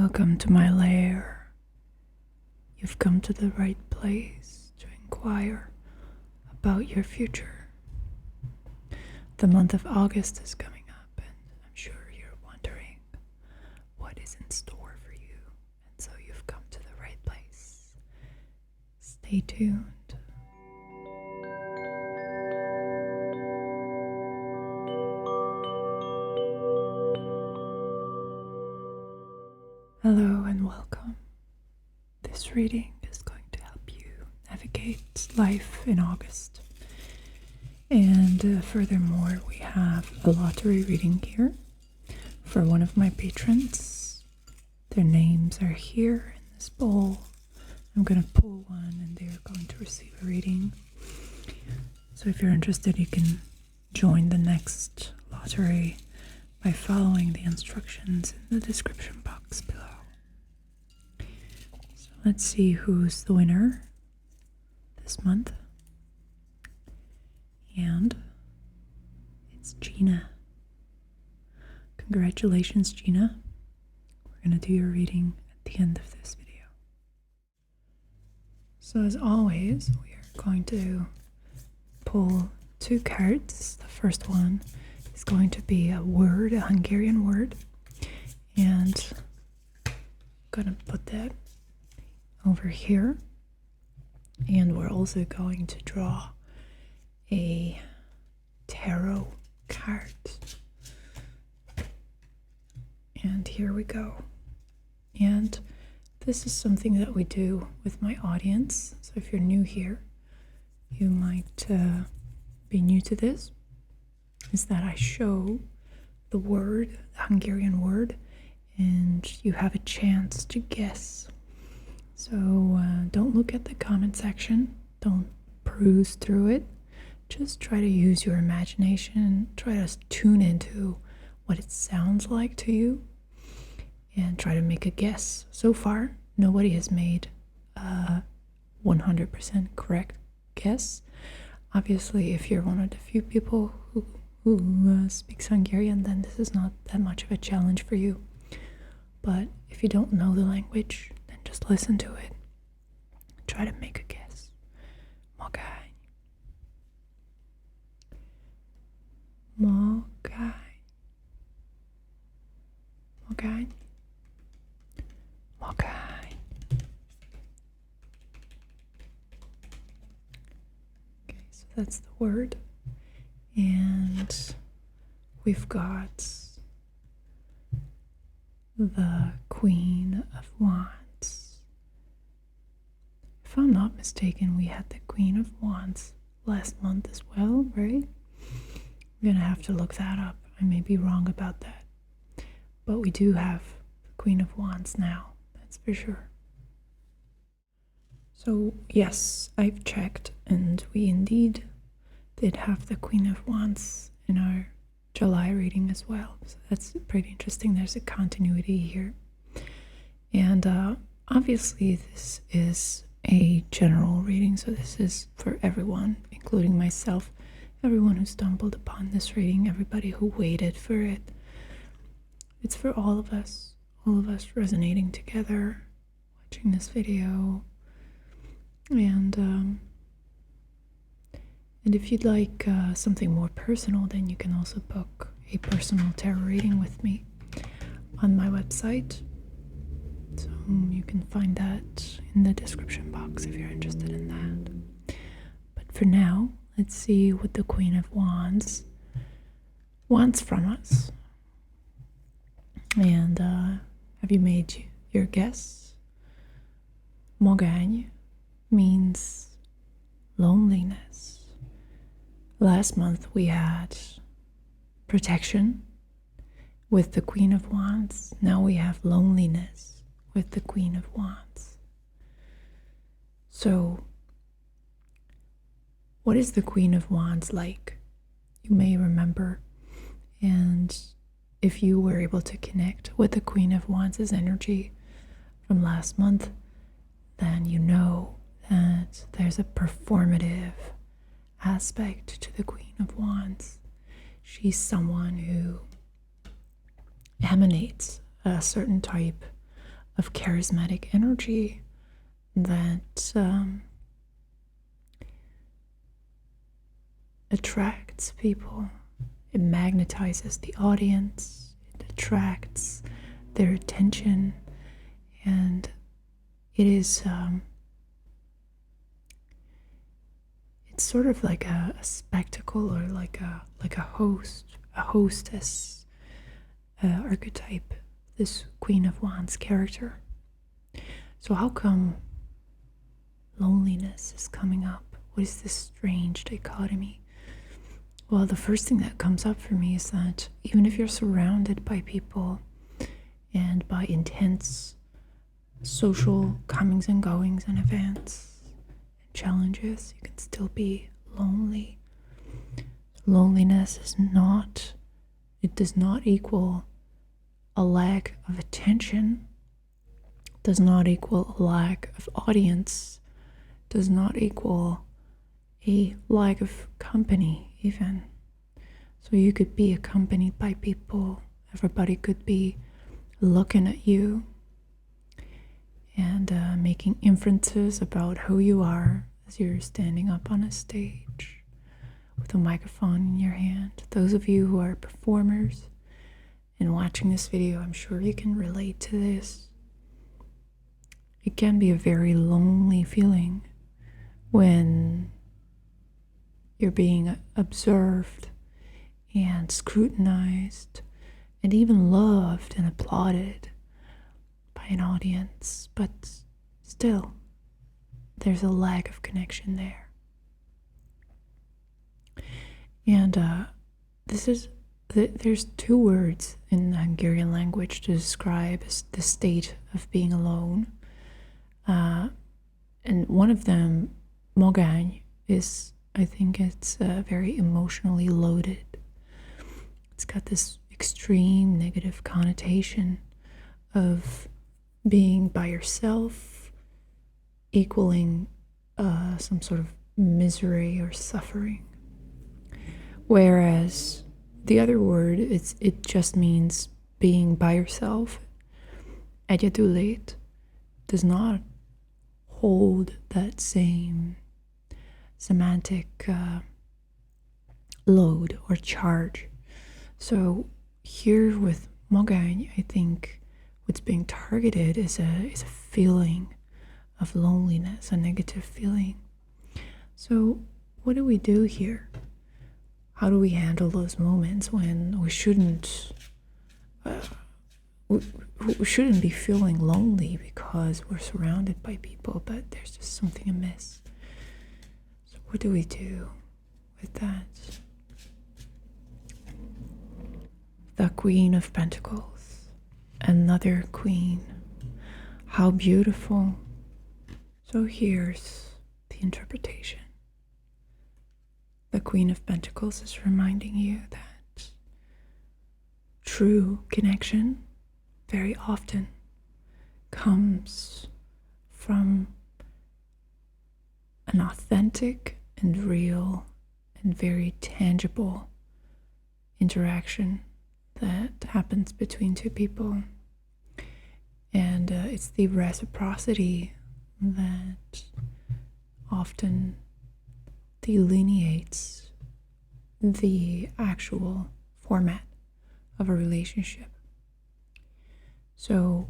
Welcome to my lair. You've come to the right place to inquire about your future. The month of August is coming up, and I'm sure you're wondering what is in store for you, and so you've come to the right place. Stay tuned. Hello and welcome. This reading is going to help you navigate life in August. And furthermore, we have a lottery reading here for one of my patrons. Their names are here in this bowl. I'm going to pull one and they're going to receive a reading. So if you're interested, you can join the next lottery by following the instructions in the description box below. So let's see who's the winner this month. And it's Gina. Congratulations, Gina. We're going to do your reading at the end of this video. So as always, we are going to pull two cards. The first one is going to be a word, a Hungarian word. And I'm going to put that over here. And we're also going to draw a tarot card. And here we go. And this is something that we do with my audience. So if you're new here, you might be new to this. Is that I show the word, the Hungarian word, and you have a chance to guess. So don't look at the comment section. Don't peruse through it. Just try to use your imagination, try to tune into what it sounds like to you, and try to make a guess. So far, nobody has made a 100% correct guess. Obviously, if you're one of the few people who speaks Hungarian, then this is not that much of a challenge for you. But if you don't know the language, then just listen to it. Try to make a guess. Magány. Magány. Magány. Magány. Okay, so that's the word. And we've got the Queen of Wands. If I'm not mistaken, we had the Queen of Wands last month as well, right? I'm gonna have to look that up. I may be wrong about that. But we do have the Queen of Wands now, that's for sure. So yes, I've checked and we indeed did have the Queen of Wands in our July reading as well. So that's pretty interesting. There's a continuity here. And obviously this is a general reading, so this is for everyone, including myself, everyone who stumbled upon this reading, everybody who waited for it. It's for all of us resonating together, watching this video. And if you'd like something more personal, then you can also book a personal tarot reading with me on my website. So you can find that in the description box if you're interested in that. But for now, let's see what the Queen of Wands wants from us. And have you made your guess? Magány means loneliness. Last month we had protection with the Queen of Wands. Now we have loneliness with the Queen of Wands. So, what is the Queen of Wands like? You may remember, and if you were able to connect with the Queen of Wands' energy from last month, then you know that there's a performative aspect to the Queen of Wands. She's someone who emanates a certain type of charismatic energy that attracts people. It magnetizes the audience, it attracts their attention, and it is it's sort of like a spectacle, or like a hostess archetype, this Queen of Wands character. So how come loneliness is coming up? What is this strange dichotomy? Well, the first thing that comes up for me is that even if you're surrounded by people and by intense social comings and goings and events and challenges, you can still be lonely. Loneliness does not equal a lack of attention, does not equal a lack of audience, does not equal a lack of company even. So you could be accompanied by people, everybody could be looking at you and making inferences about who you are as you're standing up on a stage with a microphone in your hand. Those of you who are performers and watching this video, I'm sure you can relate to this. It can be a very lonely feeling when you're being observed and scrutinized and even loved and applauded by an audience, but still there's a lack of connection there. And there's two words in the Hungarian language to describe the state of being alone. And one of them, magány, I think it's very emotionally loaded. It's got this extreme negative connotation of being by yourself, equaling some sort of misery or suffering. Whereas the other word, it just means being by yourself. Egyedülét does not hold that same semantic load or charge. So here with magány, I think what's being targeted is a feeling of loneliness, a negative feeling. So what do we do here? How do we handle those moments when we shouldn't be feeling lonely because we're surrounded by people, but there's just something amiss? So what do we do with that? The Queen of Pentacles, another queen. How beautiful. So here's the interpretation. The Queen of Pentacles is reminding you that true connection very often comes from an authentic and real and very tangible interaction that happens between two people. And it's the reciprocity that often delineates the actual format of a relationship. So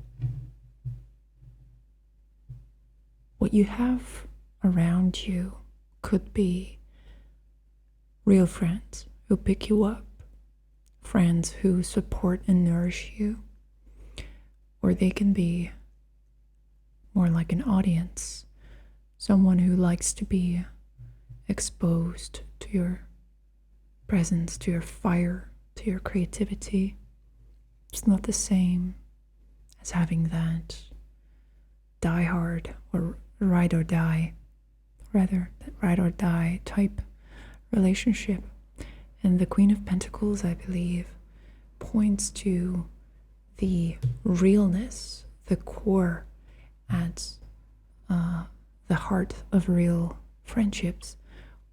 what you have around you could be real friends who pick you up, friends who support and nourish you, or they can be more like an audience, someone who likes to be exposed to your presence, to your fire, to your creativity. It's not the same as having that die hard or ride or die, rather that ride or die type relationship. And the Queen of Pentacles, I believe, points to the realness, the core at the heart of real friendships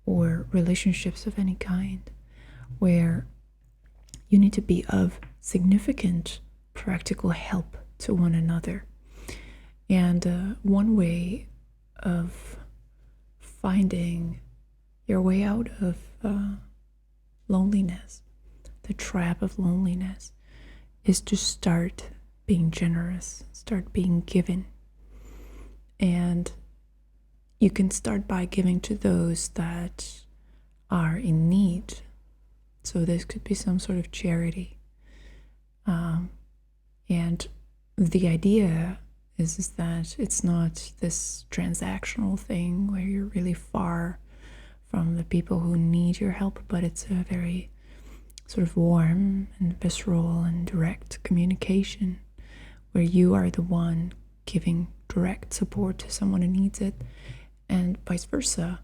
or relationships of any kind, where you need to be of significant practical help to one another. And one way of finding your way out of loneliness, the trap of loneliness, is to start being generous, start being given. And you can start by giving to those that are in need. So this could be some sort of charity. And the idea is that it's not this transactional thing where you're really far from the people who need your help, but it's a very sort of warm and visceral and direct communication where you are the one giving direct support to someone who needs it, and vice versa.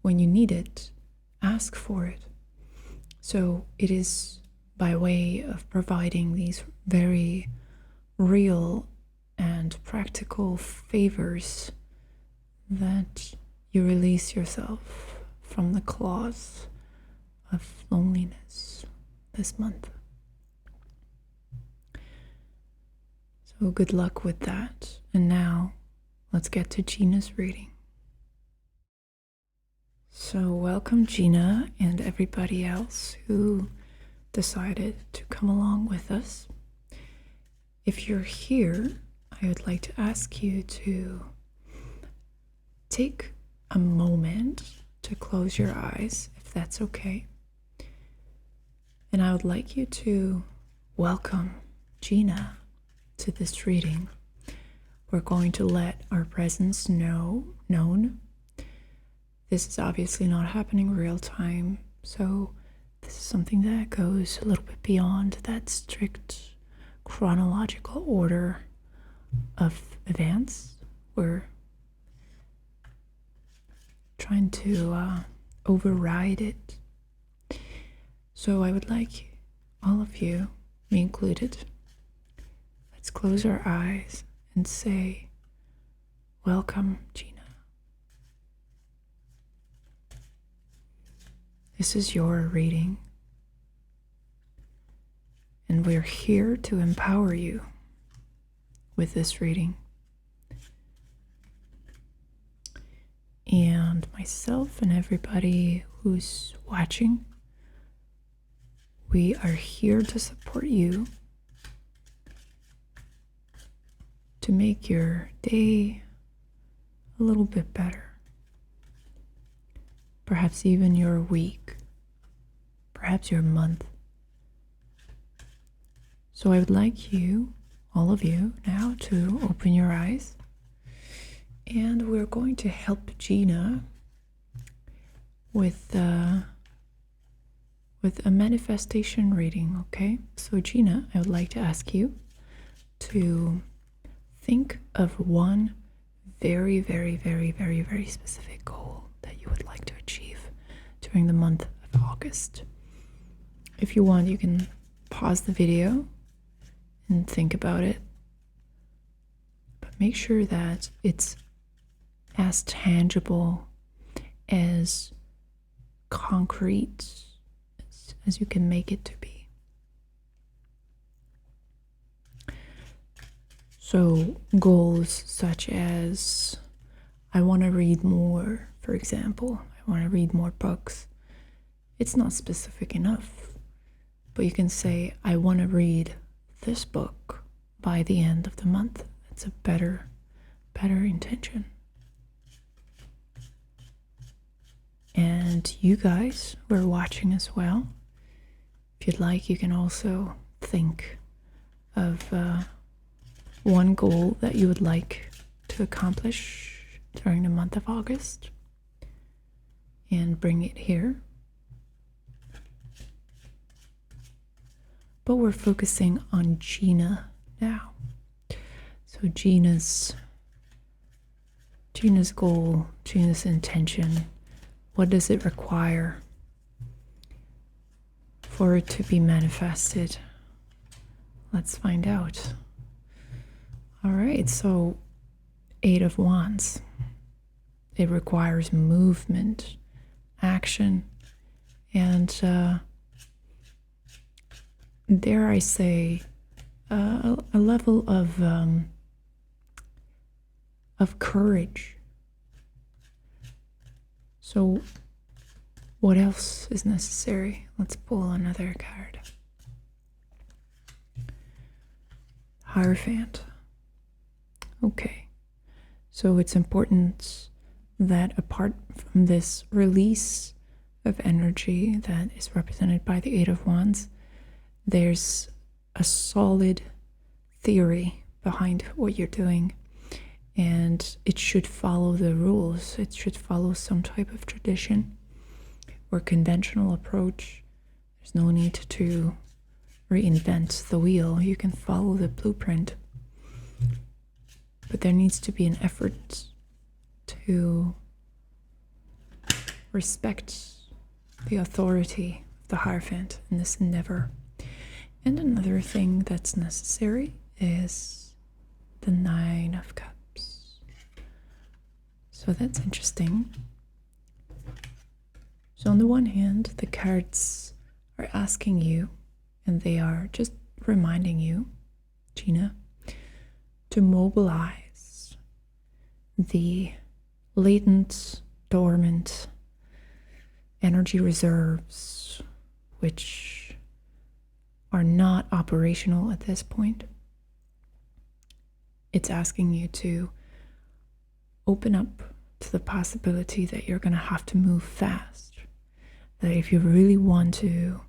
When you need it, ask for it. So it is by way of providing these very real and practical favors that you release yourself from the claws of loneliness this month. So good luck with that. And now let's get to Gina's reading. So welcome, Gina, and everybody else who decided to come along with us. If you're here, I would like to ask you to take a moment to close your eyes, if that's okay. And I would like you to welcome Gina to this reading. We're going to let our presence known. This is obviously not happening real time, so this is something that goes a little bit beyond that strict chronological order of events. We're trying to override it. So I would like all of you, me included, let's close our eyes and say, welcome, Gina. This is your reading, and we're here to empower you with this reading. And myself and everybody who's watching, we are here to support you to make your day a little bit better. Perhaps even your week, perhaps your month. So I would like you, all of you, now to open your eyes, and we're going to help Gina with a manifestation reading, okay? So Gina, I would like to ask you to think of one very, very, very, very, very specific goal that you would like to achieve during the month of August. If you want, you can pause the video and think about it, but make sure that it's as tangible, as concrete as you can make it to be. So goals such as, I want to read more, for example. I want to read more books. It's not specific enough, but you can say, I want to read this book by the end of the month. That's a better intention. And you guys who are watching as well, if you'd like, you can also think of one goal that you would like to accomplish during the month of August and bring it here. But we're focusing on Gina now. So Gina's goal, Gina's intention, what does it require for it to be manifested? Let's find out. All right, so 8 of Wands. It requires movement, action, and dare I say, a level of of courage. So what else is necessary? Let's pull another card. Hierophant. Okay, so it's important that apart from this release of energy that is represented by the Eight of Wands, there's a solid theory behind what you're doing, and it should follow the rules. It should follow some type of tradition or conventional approach. There's no need to reinvent the wheel. You can follow the blueprint, but there needs to be an effort to respect the authority of the Hierophant in this endeavor. And another thing that's necessary is the Nine of Cups. So that's interesting. So on the one hand, the cards are asking you, and they are just reminding you, Gina, to mobilize the latent, dormant energy reserves, which are not operational at this point. It's asking you to open up to the possibility that you're going to have to move fast. That if you really want to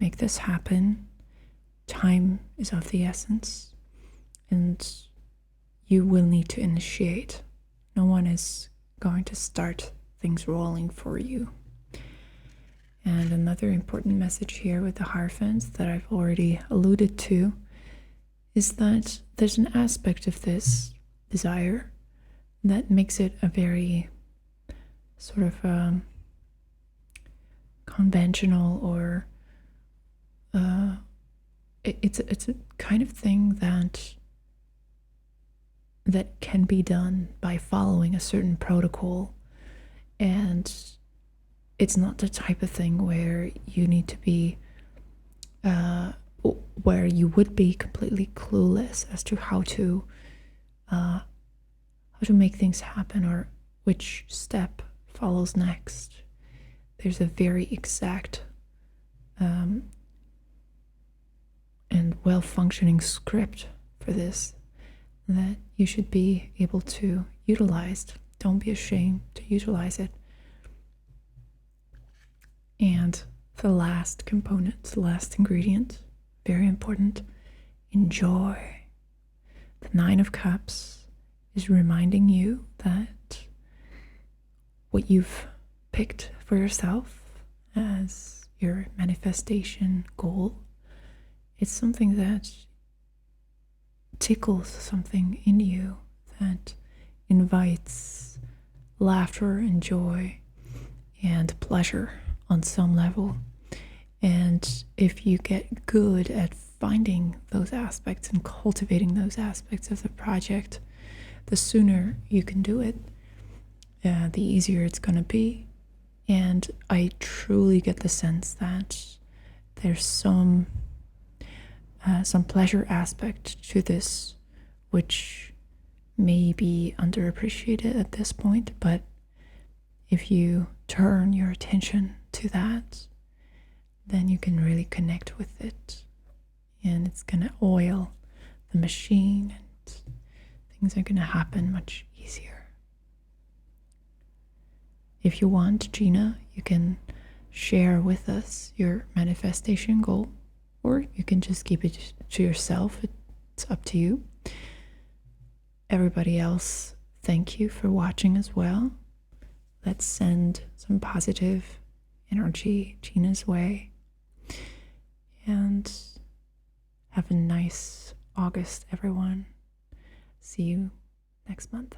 make this happen, time is of the essence, and you will need to initiate. No one is going to start things rolling for you. And another important message here with the Hierophants that I've already alluded to is that there's an aspect of this desire that makes it a very sort of conventional, or it's a kind of thing that can be done by following a certain protocol, and it's not the type of thing where you need to be where you would be completely clueless as to how to make things happen or which step follows next. There's a very exact and well-functioning script for this that you should be able to utilize. Don't be ashamed to utilize it. And the last component, the last ingredient, very important, enjoy. The Nine of Cups is reminding you that what you've picked for yourself as your manifestation goal, it's something that tickles something in you, that invites laughter and joy and pleasure on some level. And if you get good at finding those aspects and cultivating those aspects of the project, the sooner you can do it, the easier it's going to be. And I truly get the sense that there's some pleasure aspect to this, which may be underappreciated at this point, but if you turn your attention to that, then you can really connect with it, and it's going to oil the machine, and things are going to happen much easier. If you want, Gina, you can share with us your manifestation goal, or you can just keep it to yourself. It's up to you. Everybody else, thank you for watching as well. Let's send some positive energy Gina's way. And have a nice August, everyone. See you next month.